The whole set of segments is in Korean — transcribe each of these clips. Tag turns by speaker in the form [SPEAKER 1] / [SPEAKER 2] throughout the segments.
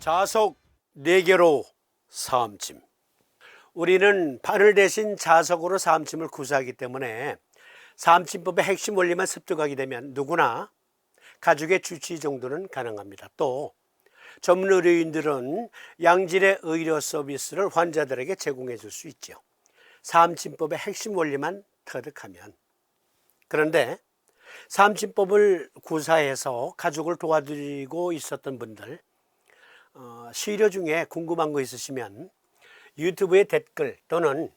[SPEAKER 1] 자석 4개로 사암침. 우리는 바늘 대신 자석으로 사암침을 구사하기 때문에 사암침법의 핵심 원리만 습득하게 되면 누구나 가죽의 주치 정도는 가능합니다. 또 전문 의료인들은 양질의 의료 서비스를 환자들에게 제공해 줄 수 있죠. 사암침법의 핵심 원리만 터득하면. 그런데 사암침법을 구사해서 가족을 도와드리고 있었던 분들, 시료 중에 궁금한 거 있으시면 유튜브에 댓글 또는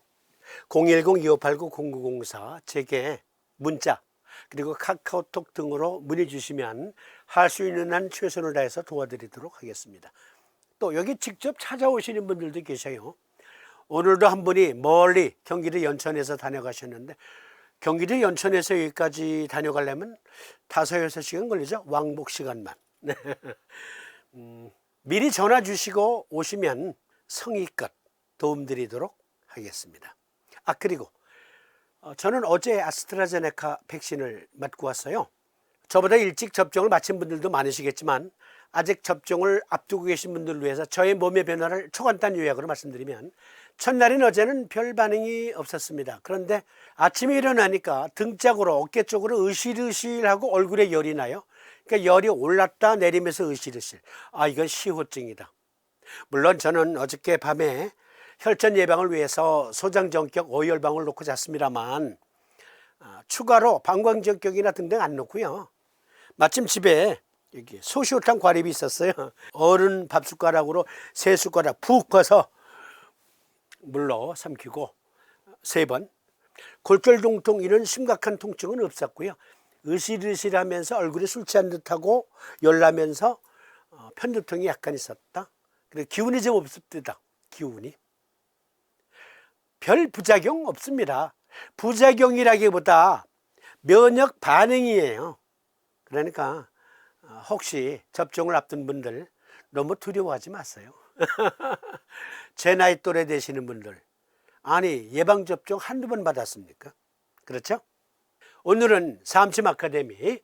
[SPEAKER 1] 010-2589-0904 제게 문자 그리고 카카오톡 등으로 문의 주시면 할 수 있는 한 최선을 다해서 도와드리도록 하겠습니다. 또 여기 직접 찾아오시는 분들도 계셔요. 오늘도 한 분이 멀리 경기도 연천에서 다녀가셨는데, 경기도 연천에서 여기까지 다녀가려면 5-6시간 걸리죠. 왕복 시간만. 미리 전화 주시고 오시면 성의껏 도움드리도록 하겠습니다. 그리고 저는 어제 아스트라제네카 백신을 맞고 왔어요. 저보다 일찍 접종을 마친 분들도 많으시겠지만 아직 접종을 앞두고 계신 분들을 위해서 저의 몸의 변화를 초간단 요약으로 말씀드리면, 첫날인 어제는 별 반응이 없었습니다. 그런데 아침에 일어나니까 등짝으로 어깨 쪽으로 으실으실하고 얼굴에 열이 나요. 그러니까 열이 올랐다 내리면서 으실으실. 이건 시호증이다. 물론 저는 어저께 밤에 혈전 예방을 위해서 소장전격 오열방을 놓고 잤습니다만 추가로 방광전격이나 등등 안 놓고요. 마침 집에 여기 소시오탄 과립이 있었어요. 어른 밥숟가락으로 3숟가락 푹 퍼서 물로 삼키고 3번. 골절동통 이런 심각한 통증은 없었고요. 으실으실하면서 얼굴이 술 취한 듯하고 열나면서 편두통이 약간 있었다. 그리고 기운이 좀 없습니다. 기운이. 별 부작용 없습니다. 부작용이라기보다 면역 반응이에요. 그러니까 혹시 접종을 앞둔 분들 너무 두려워하지 마세요. 제 나이 또래 되시는 분들, 아니 예방접종 한두 번 받았습니까? 그렇죠? 오늘은 사암침 아카데미,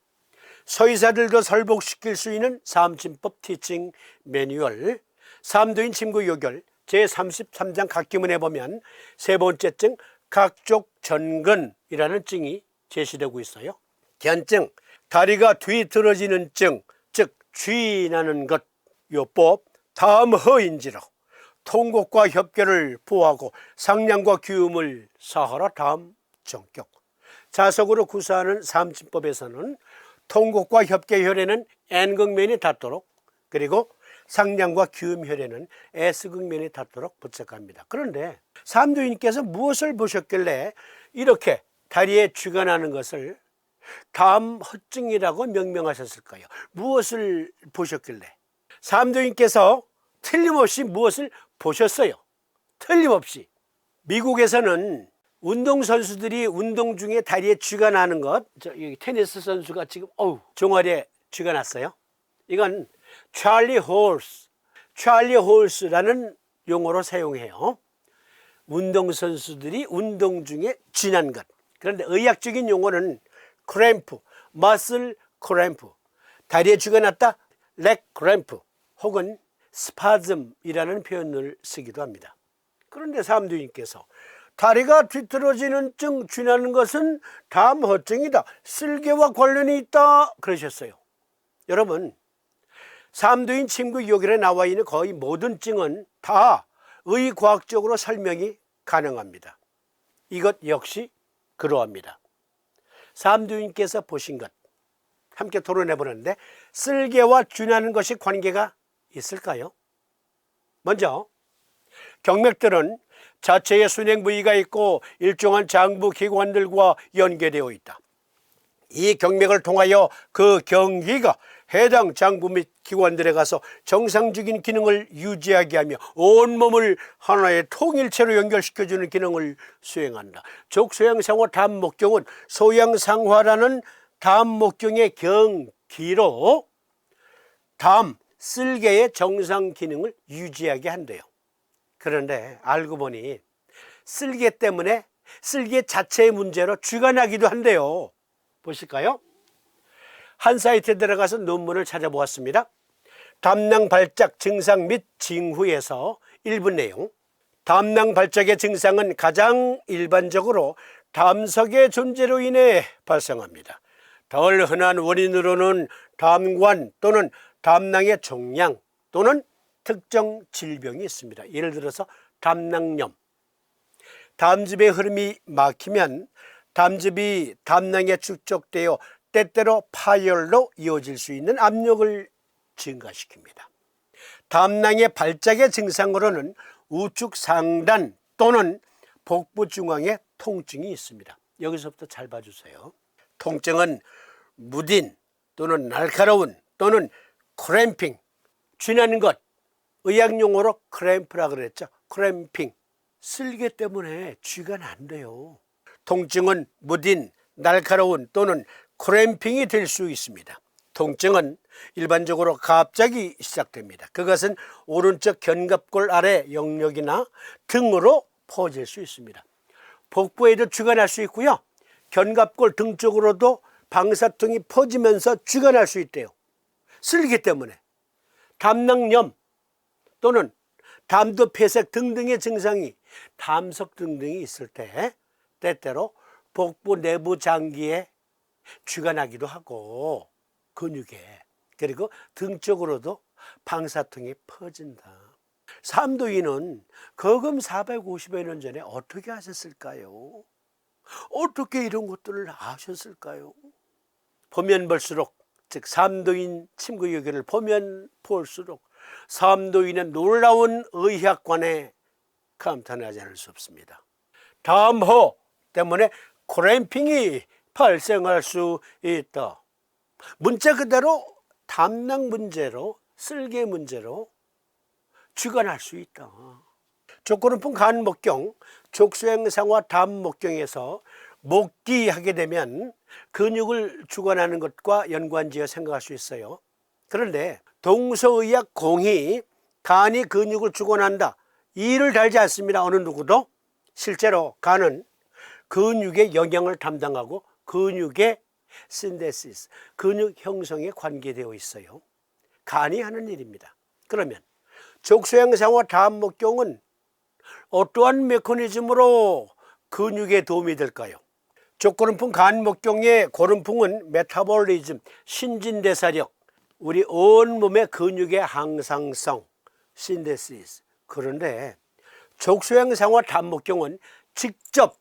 [SPEAKER 1] 서의사들도 설복시킬 수 있는 사암침법 티칭 매뉴얼, 사암도인 침구 요결 제33장 각기문에 보면 3번째 증 각족전근이라는 증이 제시되고 있어요. 견증, 다리가 뒤틀어지는 증, 즉 쥐나는 것, 요법 다음 허인지로 통곡과 협계를 보호하고 상냥과 귀음을 사하라 다음 정격. 자석으로 구사하는 사암침법에서는 통곡과 협계 혈에는 N극면이 닿도록, 그리고 상냥과 귀음 혈에는 S극면이 닿도록 부착합니다. 그런데 사암도인께서 무엇을 보셨길래 이렇게 다리에 쥐가 나는 것을 다음 허증이라고 명명하셨을까요? 무엇을 보셨길래? 사암도인께서 틀림없이 무엇을 보셨어요? 틀림없이. 미국에서는 운동선수들이 운동 중에 다리에 쥐가 나는 것, 여기 테니스 선수가 지금 종아리에 쥐가 났어요. 이건 찰리 홀스라는 용어로 사용해요. 운동선수들이 운동 중에 쥐난 것. 그런데 의학적인 용어는 크램프, 머슬 크램프, 다리에 쥐가 났다, 렉 크램프, 혹은 스파즘이라는 표현을 쓰기도 합니다. 그런데 사암도인께서 다리가 뒤틀어지는 증, 쥐나는 것은 다음 허증이다, 쓸개와 관련이 있다 그러셨어요. 여러분, 사암도인 침구 요결에 나와 있는 거의 모든 증은 다 의과학적으로 설명이 가능합니다. 이것 역시 그러합니다. 사암도인께서 보신 것 함께 토론해 보는데, 쓸개와 쥐나는 것이 관계가 있을까요? 먼저 경맥들은 자체의 순행 부위가 있고 일정한 장부 기관들과 연계되어 있다. 이 경맥을 통하여 그 경기가 해당 장부 및 기관들에 가서 정상적인 기능을 유지하게 하며 온몸을 하나의 통일체로 연결시켜주는 기능을 수행한다. 족소양상화 다음목경은 소양상화라는 다음목경의 경기로 다음 쓸개의 정상 기능을 유지하게 한대요. 그런데 알고 보니 쓸개 때문에 쓸개 자체의 문제로 쥐가 나기도 한대요. 보실까요? 한 사이트에 들어가서 논문을 찾아보았습니다. 담낭 발작 증상 및 징후에서 일부 내용. 담낭 발작의 증상은 가장 일반적으로 담석의 존재로 인해 발생합니다. 덜 흔한 원인으로는 담관 또는 담낭의 종양 또는 특정 질병이 있습니다. 예를 들어서 담낭염. 담즙의 흐름이 막히면 담즙이 담낭에 축적되어 때때로 파열로 이어질 수 있는 압력을 증가시킵니다. 담낭의 발작의 증상으로는 우측 상단 또는 복부 중앙에 통증이 있습니다. 여기서부터 잘 봐주세요. 통증은 무딘 또는 날카로운 또는 크램핑, 쥐나는 것, 의학용어로 크램프라 그랬죠. 크램핑, 쓸개 때문에 쥐가 난대요. 통증은 무딘, 날카로운 또는 크램핑이 될 수 있습니다. 통증은 일반적으로 갑자기 시작됩니다. 그것은 오른쪽 견갑골 아래 영역이나 등으로 퍼질 수 있습니다. 복부에도 쥐가 날 수 있고요. 견갑골 등 쪽으로도 방사통이 퍼지면서 쥐가 날 수 있대요. 쓸개 때문에. 담낭염 또는 담도 폐색 등등의 증상이 담석 등등이 있을 때 때때로 복부 내부 장기에 쥐가 나기도 하고 근육에, 그리고 등 쪽으로도 방사통이 퍼진다. 삼도인은 거금 450여 년 전에 어떻게 하셨을까요? 어떻게 이런 것들을 아셨을까요? 보면 볼수록, 즉 삼도인 침구유기를 보면 볼수록 삼도인의 놀라운 의학관에 감탄하지 않을 수 없습니다. 담호 때문에 크램핑이 발생할 수 있다. 문자 그대로 담낭 문제로, 쓸개 문제로 쥐가 날 수 있다. 족구름풍 간목경, 족수행상과 담목경에서 목기하게 되면 근육을 주관하는 것과 연관지어 생각할 수 있어요. 그런데 동서의학 공이 간이 근육을 주관한다, 이를 달지 않습니다. 어느 누구도. 실제로 간은 근육의 영양을 담당하고 근육의 신데시스, 근육 형성에 관계되어 있어요. 간이 하는 일입니다. 그러면 족수행상과 담목경은 어떠한 메커니즘으로 근육에 도움이 될까요? 족고름풍 간목경의 고름풍은 메타볼리즘, 신진대사력, 우리 온몸의 근육의 항상성, 신데시스. 그런데 족수행상과 담목경은 직접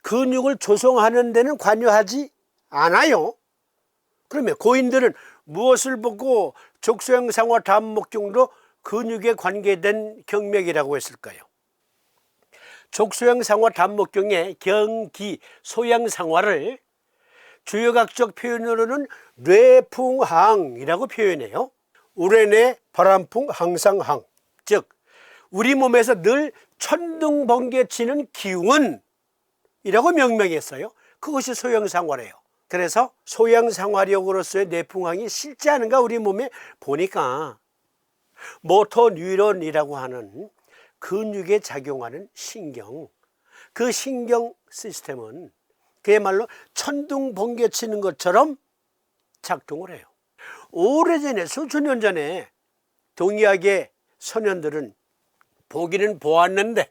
[SPEAKER 1] 근육을 조성하는 데는 관여하지 않아요. 그러면 고인들은 무엇을 보고 족수행상과 담목경도 근육에 관계된 경맥이라고 했을까요? 족수행상과 담목경의 경기, 소양상화를 주역학적 표현으로는 뇌풍항이라고 표현해요. 우레뇌 바람풍 항상항, 즉 우리 몸에서 늘 천둥번개치는 기운이라고 명명했어요. 그것이 소양상화래요. 그래서 소양상화력으로서의 뇌풍항이 실제하는가 우리 몸에 보니까 모토뉴런이라고 하는 근육에 작용하는 신경, 그 신경 시스템은 그야말로 천둥번개 치는 것처럼 작동을 해요. 오래전에, 수천 년 전에 동의학의 소년들은 보기는 보았는데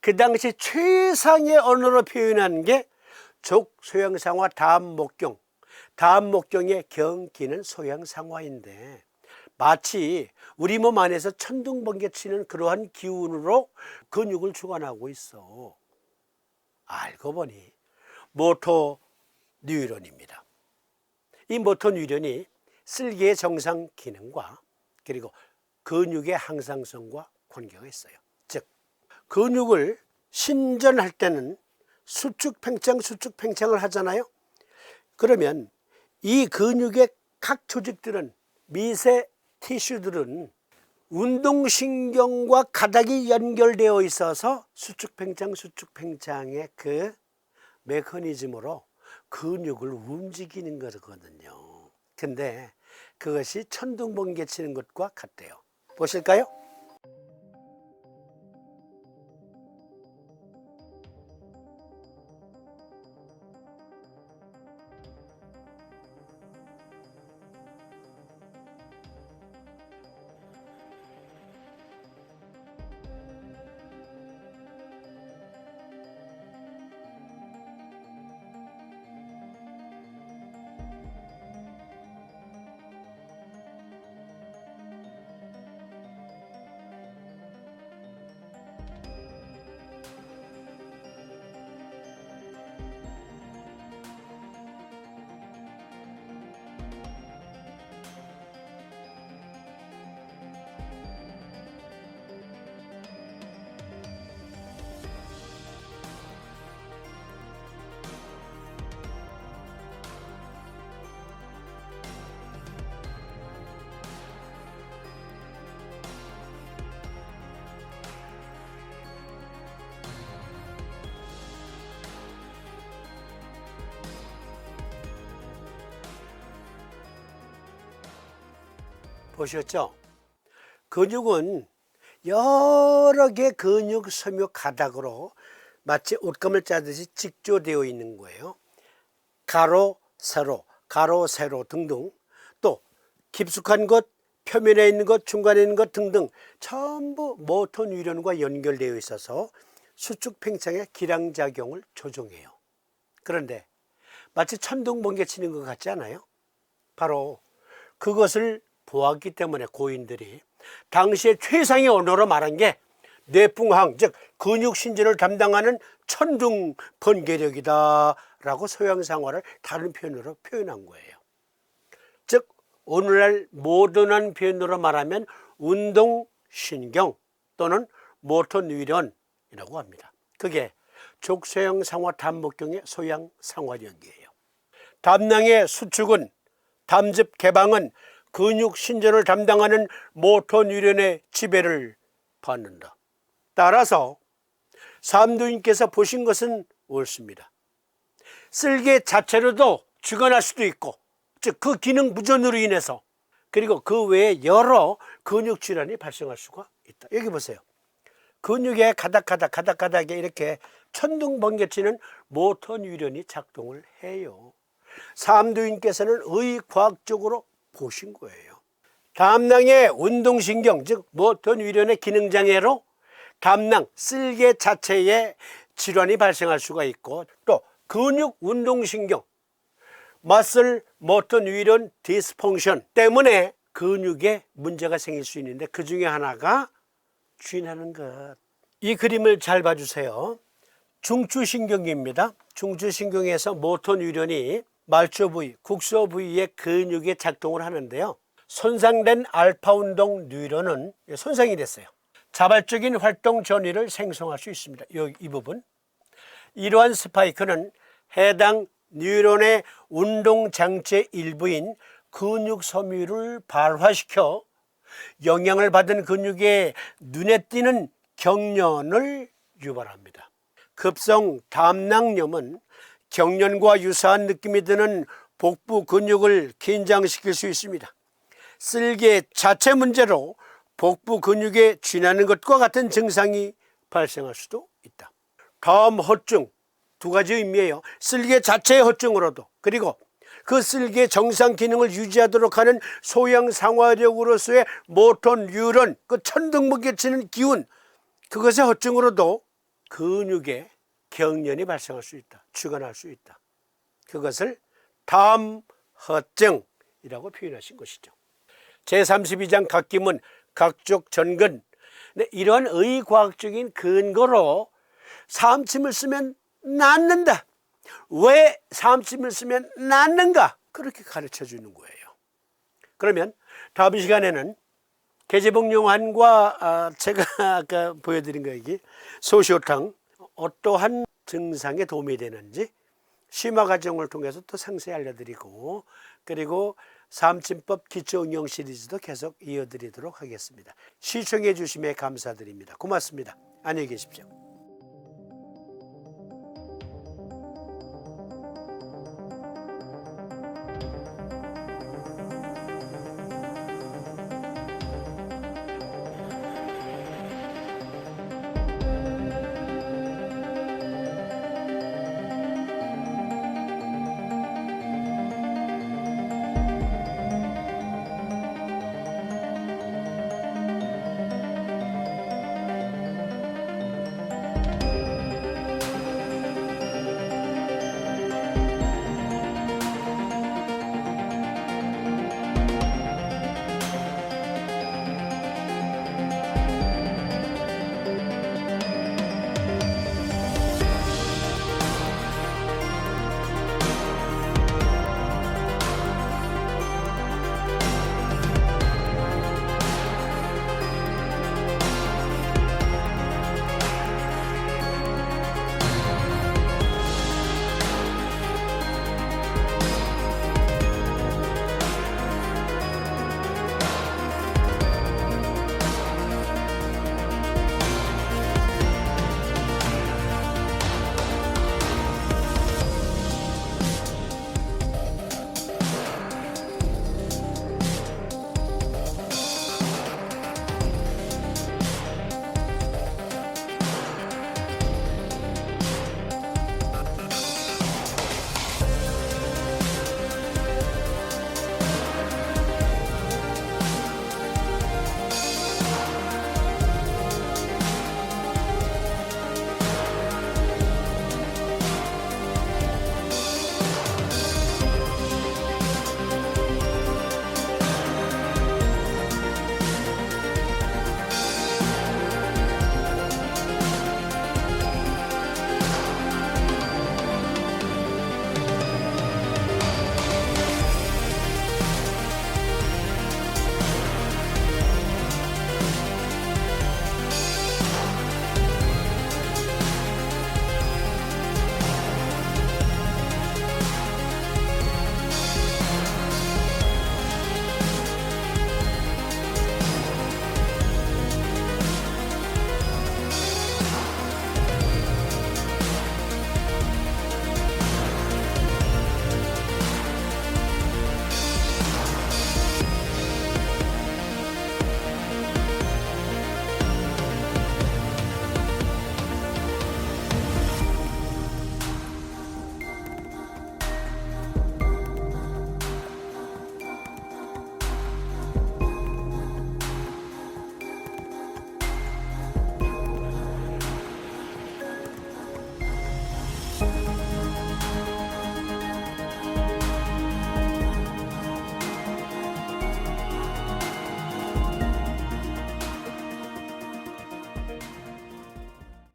[SPEAKER 1] 그 당시 최상의 언어로 표현한 게 족소양상화 담목경, 담목경의 경기는 소양상화인데 마치 우리 몸 안에서 천둥번개 치는 그러한 기운으로 근육을 주관하고 있어. 알고 보니 모토뉴런입니다. 이 모토뉴런이 쓸개의 정상 기능과 그리고 근육의 항상성과 관계가 있어요. 즉 근육을 신전할 때는 수축팽창을 하잖아요. 그러면 이 근육의 각 조직들은, 미세 티슈들은 운동신경과 가닥이 연결되어 있어서 수축팽창의 그 메커니즘으로 근육을 움직이는 거거든요. 근데 그것이 천둥번개 치는 것과 같대요. 보실까요? 보셨죠? 근육은 여러 개 근육 섬유 가닥으로 마치 옷감을 짜듯이 직조되어 있는 거예요. 가로, 세로 등등, 또 깊숙한 것, 표면에 있는 것, 중간에 있는 것 등등 전부 모터 뉴런과 연결되어 있어서 수축 팽창의 기량작용을 조종해요. 그런데 마치 천둥 번개 치는 것 같지 않아요? 바로 그것을 보았기 때문에 고인들이 당시에 최상의 언어로 말한 게 뇌풍항, 즉 근육신전을 담당하는 천둥 번개력이다 라고 소양상화를 다른 표현으로 표현한 거예요. 즉 오늘날 모던한 표현으로 말하면 운동신경 또는 모터뉴런이라고 합니다. 그게 족소형상화 담목경의 소양상화력이에요. 담낭의 수축은, 담즙 개방은 근육신전을 담당하는 모터뉴런의 지배를 받는다. 따라서 삼두인께서 보신 것은 옳습니다. 쓸개 자체로도 죽어날 수도 있고, 즉 그 기능 부전으로 인해서, 그리고 그 외에 여러 근육 질환이 발생할 수가 있다. 여기 보세요. 근육에 가닥가닥에 이렇게 천둥 번개치는 모터 뉴런이 작동을 해요. 삼두인께서는 의과학적으로 보신 거예요. 담낭의 운동신경, 즉 모터 뉴런의 기능장애로 담낭, 쓸개 자체에 질환이 발생할 수가 있고, 또 근육 운동신경, 머슬 모터 뉴런 디스펑션 때문에 근육에 문제가 생길 수 있는데 그 중에 하나가 쥐나는 것. 이 그림을 잘 봐주세요. 중추신경입니다. 중추신경에서 모터 뉴런이 말초 부위, 국소 부위의 근육에 작동을 하는데요. 손상된 알파 운동 뉴런은 손상이 됐어요. 자발적인 활동 전이를 생성할 수 있습니다. 이 부분. 이러한 스파이크는 해당 뉴런의 운동장치 일부인 근육 섬유를 발화시켜 영향을 받은 근육에 눈에 띄는 경련을 유발합니다. 급성 담낭염은 경련과 유사한 느낌이 드는 복부 근육을 긴장시킬 수 있습니다. 쓸개 자체 문제로 복부 근육에 쥐나는 것과 같은 증상이 발생할 수도 있다. 다음 허증, 두 가지 의미예요. 쓸개 자체의 허증으로도, 그리고 그 쓸개 정상 기능을 유지하도록 하는 소양상화력으로서의 모터 뉴런, 그 천둥번개 치는 기운, 그것의 허증으로도 근육에 경련이 발생할 수 있다. 죽어날 수 있다. 그것을 담허증이라고 표현하신 것이죠. 제32장 각기문 각족 전근, 이러한 의과학적인 근거로 삼침을 쓰면 낫는다. 왜 삼침을 쓰면 낫는가? 그렇게 가르쳐 주는 거예요. 그러면 다음 시간에는 계제복용환과 제가 아까 보여드린 거 여기 소시오탕 어떠한 증상에 도움이 되는지 심화 과정을 통해서 또 상세히 알려드리고, 그리고 삼침법 기초응용 시리즈도 계속 이어드리도록 하겠습니다. 시청해 주심에 감사드립니다. 고맙습니다. 안녕히 계십시오.